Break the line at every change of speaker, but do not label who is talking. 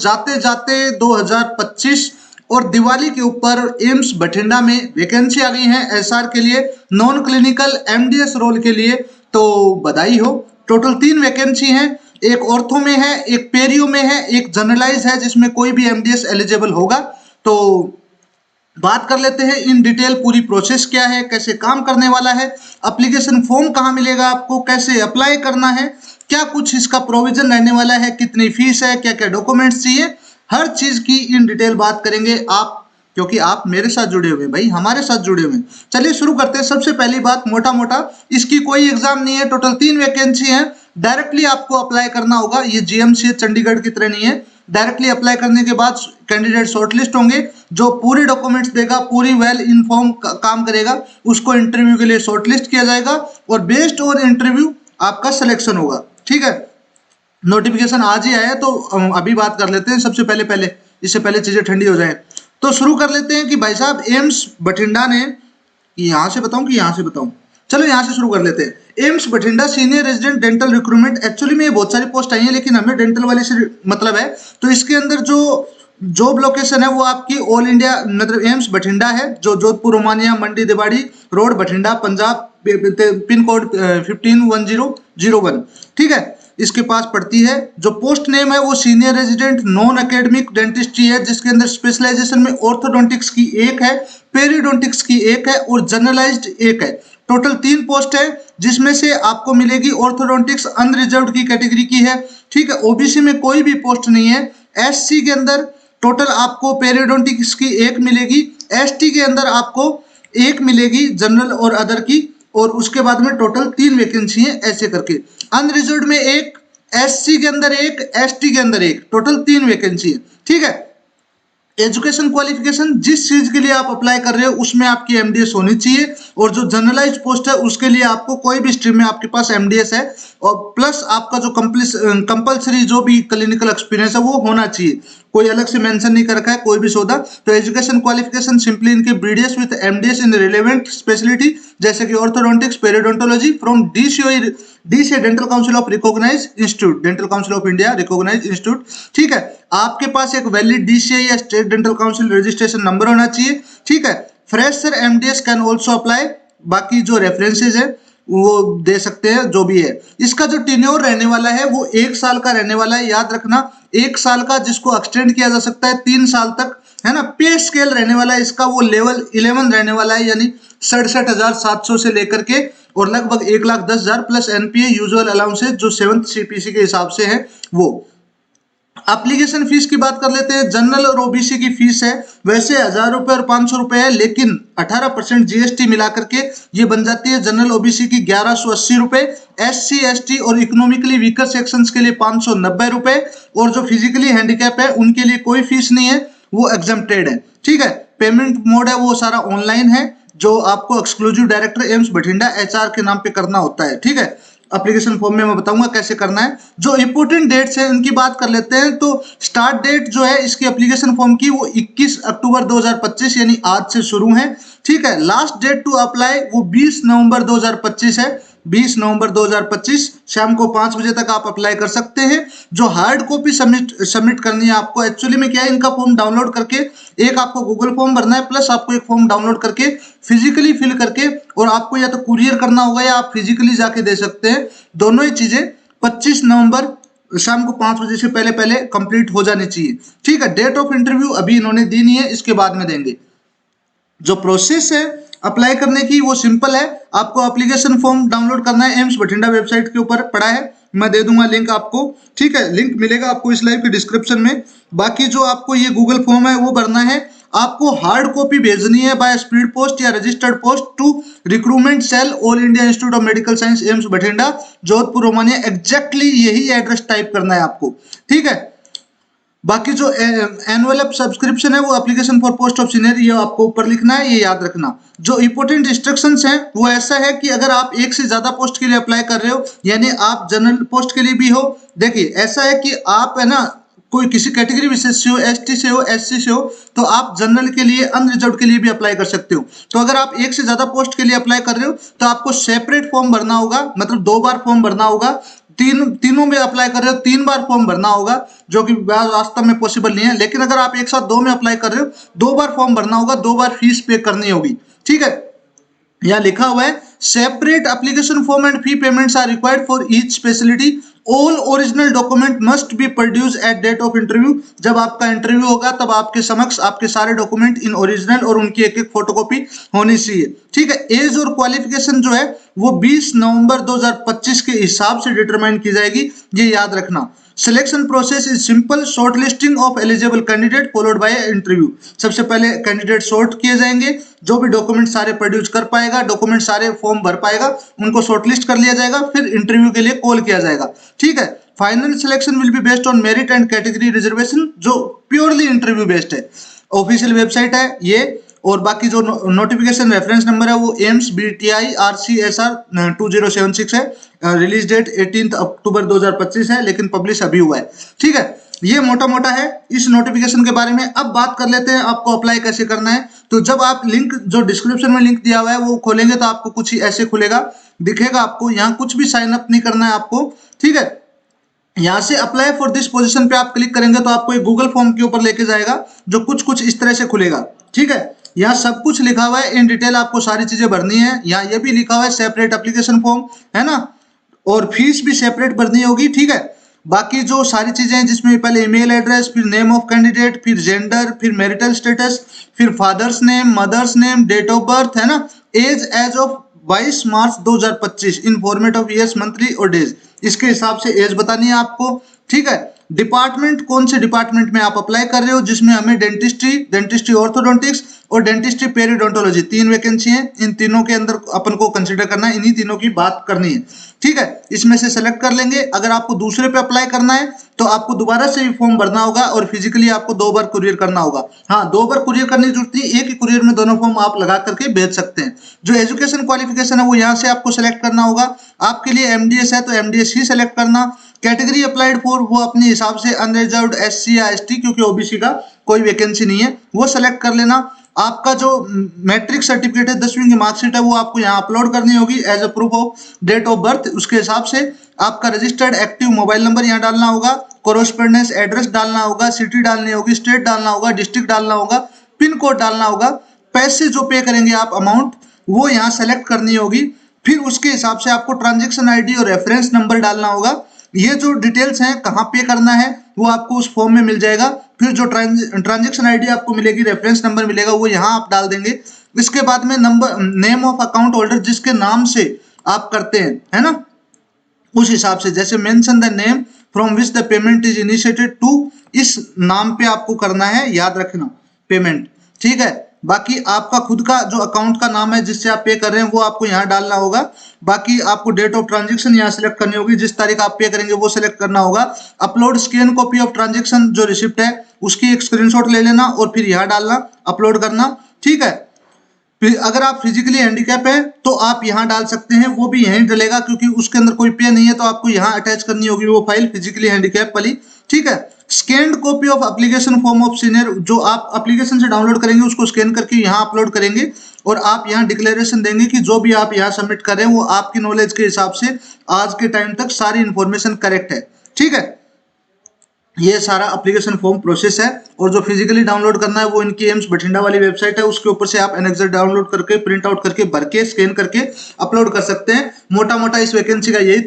जाते जाते 2025 और दिवाली के ऊपर एम्स बठिंडा में वैकेंसी आ गई है एसआर के लिए, नॉन क्लिनिकल एमडीएस रोल के लिए। तो बधाई हो। टोटल 3 वैकेंसी हैं, एक ऑर्थो में है, एक पेरियो में है, एक जनरलाइज है जिसमें कोई भी एमडीएस एलिजिबल होगा। तो बात कर लेते हैं इन डिटेल पूरी प्रोसेस क्या है, कैसे काम करने वाला है, एप्लीकेशन फॉर्म कहाँ मिलेगा आपको, कैसे अप्लाई करना है, क्या कुछ इसका प्रोविजन रहने वाला है, कितनी फीस है, क्या क्या डॉक्यूमेंट्स चाहिए, हर चीज की इन डिटेल बात करेंगे आप, क्योंकि आप मेरे साथ जुड़े हुए हैं भाई, हमारे साथ जुड़े हुए हैं। चलिए शुरू करते हैं। सबसे पहली बात मोटा मोटा, इसकी कोई एग्जाम नहीं है, टोटल 3 वैकेंसी है, डायरेक्टली आपको अप्लाई करना होगा। ये जीएमसी चंडीगढ़ की तरह नहीं है। डायरेक्टली अप्लाई करने के बाद कैंडिडेट शॉर्टलिस्ट होंगे, जो पूरे डॉक्यूमेंट्स देगा, पूरी वेल इन्फॉर्म काम करेगा, उसको इंटरव्यू के लिए शॉर्टलिस्ट किया जाएगा और बेस्ड ऑन इंटरव्यू आपका सिलेक्शन होगा। ठीक है, नोटिफिकेशन आज ही आया तो अभी बात कर लेते हैं। सबसे पहले इससे पहले चीजें ठंडी हो जाए तो शुरू कर लेते हैं कि भाई साहब एम्स बठिंडा ने, यहां से बताऊं कि यहां से बताऊं, चलो यहां से शुरू कर लेते हैं। AIIMS Bathinda senior resident dental recruitment, actually में बहुत सारी पोस्ट आई है लेकिन हमें डेंटल वाले से मतलब है, तो इसके अंदर जो जॉब लोकेशन है वो आपकी ऑल इंडिया मतलब एम्स बठिंडा है, जो जोधपुर रोमानिया मंडी दिवाड़ी road Bathinda Punjab, pin code 151001। ठीक है, इसके पास पड़ती है। जो पोस्ट नेम है वो senior resident non academic dentistry है, जिसके अंदर स्पेशलाइजेशन में ऑर्थोडोंटिक्स की एक है, पेरियोडोंटिक्स की एक है और जनरलाइज्ड एक है। टोटल 3 पोस्ट है, जिसमें से आपको मिलेगी ऑर्थोडोंटिक्स अनरिजर्व्ड की कैटेगरी की है। ठीक है, ओबीसी में कोई भी पोस्ट नहीं है। एससी के अंदर टोटल आपको पेरियोडोंटिक्स की एक मिलेगी, एसटी के अंदर आपको एक मिलेगी जनरल और अदर की, और उसके बाद में टोटल 3 वैकेंसी है ऐसे करके। अनरिजर्व्ड में एक, एससी के अंदर एक, एसटी के अंदर एक, टोटल 3 वैकेंसी है। ठीक है, एजुकेशन क्वालिफिकेशन जिस चीज के लिए आप अप्लाई कर रहे हो उसमें आपकी एमडीएस होनी चाहिए, और जो जनरलाइज पोस्ट है उसके लिए आपको कोई भी स्ट्रीम में आपके पास एमडीएस है, और प्लस आपका जो कंपल्सरी जो भी क्लिनिकल एक्सपीरियंस है वो होना चाहिए। कोई अलग से मेंशन नहीं कर रखा है कोई भी सौदा। तो एजुकेशन क्वालिफिकेशन सिंपली इनके BDS with MDS in relevant speciality, जैसे कि orthodontics, periodontology from DCA dental council of recognised institute, dental council of India recognised institute. ठीक है, आपके पास एक वैलिड डीसीए या state dental council registration number होना चाहिए। ठीक है, fresher MDS can also apply. बाकी जो रेफरेंसेज है वो दे सकते हैं जो भी है। इसका जो टेन्योर रहने वाला है वो 1 साल का रहने वाला है, याद रखना 1 साल का, जिसको एक्सटेंड किया जा सकता है 3 साल तक, है ना। पे स्केल रहने वाला है इसका, वो लेवल 11 रहने वाला है, यानी 67,700 से लेकर के और लगभग 1,10,000 प्लस एनपीए यूजुअल अलाउंसेस जो 7th सीपीसी के हिसाब से है वो। एप्लीकेशन फीस की बात कर लेते हैं। जनरल और ओबीसी की फीस है वैसे 1,000 रुपए और 500 रुपए है, लेकिन 18% जीएसटी मिला करके ये बन जाती है जनरल ओबीसी की 1,180 रुपए, एससी एसटी और इकोनॉमिकली वीकर सेक्शंस के लिए 590 रुपए, और जो फिजिकली हैंडीकैप है उनके लिए कोई फीस नहीं है, वो एग्जम्प्टेड है। ठीक है, पेमेंट मोड है वो सारा ऑनलाइन है, जो आपको exclusive director AIIMS Bathinda HR के नाम पे करना होता है। ठीक है, एप्लीकेशन फॉर्म में मैं बताऊंगा कैसे करना है। जो इंपोर्टेंट डेट्स है उनकी बात कर लेते हैं। तो स्टार्ट डेट जो है इसकी एप्लीकेशन फॉर्म की वो 21 अक्टूबर 2025 यानी आज से शुरू है। ठीक है, लास्ट डेट टू अप्लाई वो 20 नवंबर 2025 है। 20 नवंबर 2025 शाम को 5 बजे तक आप अप्लाई कर सकते हैं। जो हार्ड कॉपी सबमिट करनी है आपको, एक्चुअली में क्या है, इनका फॉर्म डाउनलोड करके एक आपको गूगल फॉर्म भरना है, प्लस आपको एक फॉर्म डाउनलोड करके फिजिकली फिल करके, और आपको या तो कुरियर करना होगा या आप फिजिकली जाके दे सकते हैं। दोनों ही चीजें 25 नवंबर शाम को 5 बजे से पहले पहले कंप्लीट हो जानी चाहिए। ठीक है, डेट ऑफ इंटरव्यू अभी इन्होंने दी नहीं है, इसके बाद में देंगे। जो प्रोसेस है अप्लाई करने की वो सिंपल है। आपको एप्लीकेशन फॉर्म डाउनलोड करना है, एम्स बठिंडा वेबसाइट के ऊपर पड़ा है, मैं दे दूंगा लिंक आपको। ठीक है, लिंक मिलेगा आपको इस लाइव के डिस्क्रिप्शन में। बाकी जो आपको ये गूगल फॉर्म है वो भरना है। आपको हार्ड कॉपी भेजनी है बाय स्पीड पोस्ट या registered post to recruitment cell All India Institute of Medical Science AIIMS Bathinda Jodhpur Romania. Exactly यही एड्रेस टाइप करना है आपको। ठीक है, बाकी जो एनुअल सब्सक्रिप्शन है वो application for post of senior, ये आपको ऊपर लिखना है, ये याद रखना। जो इंपोर्टेंट इंस्ट्रक्शंस हैं वो ऐसा है कि अगर आप एक से ज्यादा पोस्ट के लिए अप्लाई कर रहे हो, यानी आप जनरल पोस्ट के लिए भी हो, देखिए ऐसा है कि आप है ना कोई किसी कैटेगरी विशेष से हो, एसटी से हो, एससी से हो, तो आप जनरल के लिए अनरिजर्व्ड के लिए भी अप्लाई कर सकते हो। तो अगर आप एक से ज्यादा पोस्ट के लिए अप्लाई कर रहे हो तो आपको सेपरेट फॉर्म भरना होगा, मतलब 2 बार फॉर्म भरना होगा। तीनों में अप्लाई कर रहे हो 3 बार फॉर्म भरना होगा, जो कि वास्तव में पॉसिबल नहीं है। लेकिन अगर आप एक साथ 2 में अप्लाई कर रहे हो 2 बार फॉर्म भरना होगा, 2 बार फीस पे करनी होगी। ठीक है, यहाँ लिखा हुआ है separate application form and fee payments are required for each speciality, all original document must be produced at date of interview. जब आपका इंटरव्यू होगा तब आपके समक्ष आपके सारे डॉक्यूमेंट इन ओरिजिनल और उनकी एक एक फोटोकॉपी होनी चाहिए। ठीक है, एज और क्वालिफिकेशन जो है वो 20 नवंबर 2025 के हिसाब से डिटरमाइन की जाएगी, ये याद रखना। Selection process is simple, short listing of eligible candidate followed by interview. सबसे पहले कैंडिडेट शॉर्ट किए जाएंगे, जो भी डॉक्यूमेंट सारे प्रोड्यूस कर पाएगा, डॉक्यूमेंट सारे फॉर्म भर पाएगा, उनको शॉर्टलिस्ट कर लिया जाएगा, फिर इंटरव्यू के लिए कॉल किया जाएगा। ठीक है, final selection will be based on merit and category reservation, जो प्योरली इंटरव्यू बेस्ड है। ऑफिशियल वेबसाइट है ये, और बाकी जो नोटिफिकेशन रेफरेंस नंबर है वो एम्स BTI RCSR 2076 है। रिलीज डेट 18 अक्टूबर 2025 है, लेकिन पब्लिश अभी हुआ है। ठीक है, ये मोटा मोटा है इस नोटिफिकेशन के बारे में। अब बात कर लेते हैं आपको अप्लाई कैसे करना है। तो जब आप लिंक, जो डिस्क्रिप्शन में लिंक दिया हुआ है वो खोलेंगे तो आपको कुछ ही ऐसे खुलेगा, दिखेगा आपको। यहाँ कुछ भी साइन अप नहीं करना है आपको। ठीक है, यहाँ से अप्लाई फॉर दिस पोजीशन पे आप क्लिक करेंगे तो आपको एक गूगल फॉर्म के ऊपर लेके जाएगा, जो कुछ इस तरह से खुलेगा। ठीक है, यहाँ सब कुछ लिखा हुआ है, इन डिटेल आपको सारी चीजें भरनी है। यहाँ ये भी लिखा हुआ है सेपरेट एप्लीकेशन फॉर्म, है ना, और फीस भी सेपरेट भरनी होगी। ठीक है, बाकी जो सारी चीजें हैं जिसमें पहले ईमेल एड्रेस, फिर नेम ऑफ कैंडिडेट, फिर जेंडर, फिर मैरिटल स्टेटस, फिर father's name, mother's name, date of birth, है ना, age of 22 March 2025 in format of years, monthly और डेज, इसके हिसाब से एज बतानी है आपको। ठीक है, डिपार्टमेंट, कौन से डिपार्टमेंट में आप अप्लाई कर रहे हो, जिसमें हमें डेंटिस्ट्री ऑर्थोडोंटिक्स और डेंटिस्ट्री पेरिडोंटोलॉजी 3 वैकेंसी हैं। इन तीनों के अंदर अपन को कंसीडर करना है, इन्हीं तीनों की बात करनी है। ठीक है, इसमें से सेलेक्ट कर लेंगे। अगर आपको दूसरे पे अप्लाई करना है तो आपको दोबारा से भी फॉर्म भरना होगा, और फिजिकली आपको 2 बार कुरियर करना होगा। हाँ, 2 बार कुरियर करने की जरूरत नहीं, एक ही कुरियर में दोनों फॉर्म आप लगा करके भेज सकते हैं। जो एजुकेशन क्वालिफिकेशन है वो यहाँ से आपको सेलेक्ट करना होगा। आपके लिए MDS है तो MDS ही सेलेक्ट करना। कैटेगरी अप्लाइड फॉर, वो अपने हिसाब से अनरिजर्व्ड, SC या ST, क्योंकि OBC का कोई वैकेंसी नहीं है, वो सेलेक्ट कर लेना। आपका जो मैट्रिक सर्टिफिकेट है, 10वीं की मार्कशीट है, वो आपको यहाँ अपलोड करनी होगी as a proof of date of birth. उसके हिसाब से आपका रजिस्टर्ड एक्टिव मोबाइल नंबर यहाँ डालना होगा, कोरोस्पोंडेंस एड्रेस डालना होगा, सिटी डालनी होगी, स्टेट डालना होगा, डिस्ट्रिक्ट डालना होगा, पिन कोड डालना होगा, पैसे जो पे करेंगे आप अमाउंट वो यहाँ सेलेक्ट करनी होगी। फिर उसके हिसाब से आपको ट्रांजेक्शन ID और रेफरेंस नंबर डालना होगा। ये जो डिटेल्स हैं कहाँ पे करना है वो आपको उस फॉर्म में मिल जाएगा। फिर जो ट्रांजेक्शन ID आपको मिलेगी, रेफरेंस नंबर मिलेगा, वो यहाँ आप डाल देंगे। इसके बाद में number, name of account holder, जिसके नाम से आप करते हैं, है ना, उस हिसाब से जैसे mention the name from which the payment is initiated to, इस नाम पे आपको करना है, याद रखना, पेमेंट। ठीक है, बाकी आपका खुद का जो अकाउंट का नाम है जिससे आप पे कर रहे हैं वो आपको यहाँ डालना होगा। बाकी आपको डेट ऑफ ट्रांजैक्शन यहाँ सेलेक्ट करनी होगी, जिस तारीख आप पे करेंगे वो सेलेक्ट करना होगा। Upload scan copy of transaction, जो रिसिप्ट है उसकी एक स्क्रीनशॉट ले लेना और फिर यहाँ डालना, अपलोड करना। ठीक है, फिर अगर आप फिजिकली हैंडीकैप है तो आप यहाँ डाल सकते हैं, वो भी यहीं डलेगा, क्योंकि उसके अंदर कोई पे नहीं है, तो आपको यहाँ अटैच करनी होगी वो फाइल फिजिकली हैंडीकैप वाली। ठीक है, scanned copy of application form of senior, जो आप एप्लीकेशन से डाउनलोड करेंगे उसको स्कैन करके यहाँ अपलोड करेंगे, और आप यहाँ डिक्लेरेशन देंगे कि जो भी आप यहाँ सबमिट कर रहे हैं वो आपकी नॉलेज के हिसाब से आज के टाइम तक सारी इंफॉर्मेशन करेक्ट है। ठीक है, ये सारा एप्लीकेशन फॉर्म प्रोसेस है। और जो फिजिकली डाउनलोड करना है वो इनकी एम्स बठिंडा वाली वेबसाइट है, उसके ऊपर से आप एनेक्सर डाउनलोड करके, प्रिंट आउट करके, भर के, स्कैन करके अपलोड कर सकते हैं। मोटा मोटा इस वैकेंसी का यही